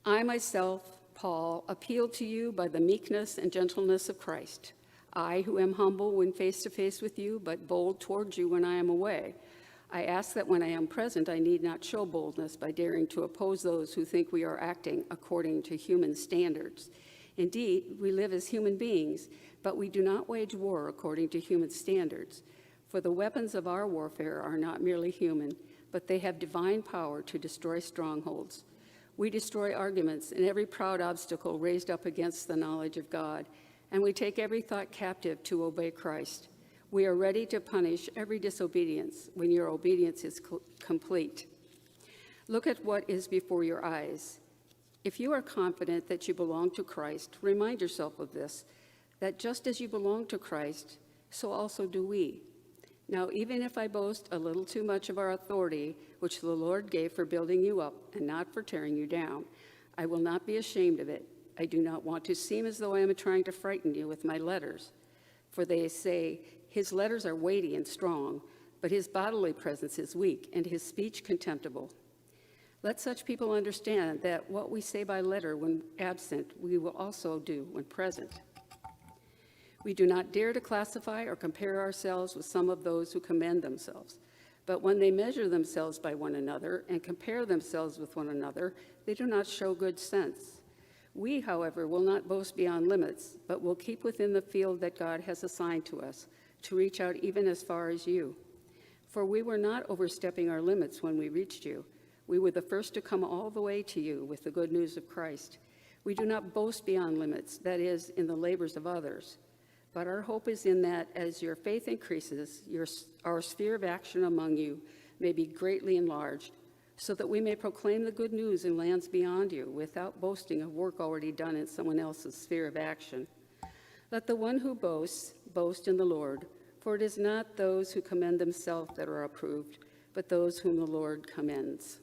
I myself, Paul, appeal to you by the meekness and gentleness of Christ. I, who am humble when face to face with you, but bold towards you when I am away. I ask that when I am present, I need not show boldness by daring to oppose those who think we are acting according to human standards. Indeed, we live as human beings, but we do not wage war according to human standards. For the weapons of our warfare are not merely human, but they have divine power to destroy strongholds. We destroy arguments and every proud obstacle raised up against the knowledge of God, and we take every thought captive to obey Christ. We are ready to punish every disobedience when your obedience is complete. Look at what is before your eyes. If you are confident that you belong to Christ, remind yourself of this, that just as you belong to Christ, so also do we. Now, even if I boast a little too much of our authority, which the Lord gave for building you up and not for tearing you down, I will not be ashamed of it. I do not want to seem as though I am trying to frighten you with my letters. For they say, his letters are weighty and strong, but his bodily presence is weak and his speech contemptible. Let such people understand that what we say by letter when absent, we will also do when present. We do not dare to classify or compare ourselves with some of those who commend themselves. But when they measure themselves by one another and compare themselves with one another, they do not show good sense. We, however, will not boast beyond limits, but will keep within the field that God has assigned to us, to reach out even as far as you. For we were not overstepping our limits when we reached you. We were the first to come all the way to you with the good news of Christ. We do not boast beyond limits, that is, in the labors of others. But our hope is in that as your faith increases, our sphere of action among you may be greatly enlarged, so that we may proclaim the good news in lands beyond you without boasting of work already done in someone else's sphere of action. Let the one who boasts boast in the Lord, for it is not those who commend themselves that are approved, but those whom the Lord commends.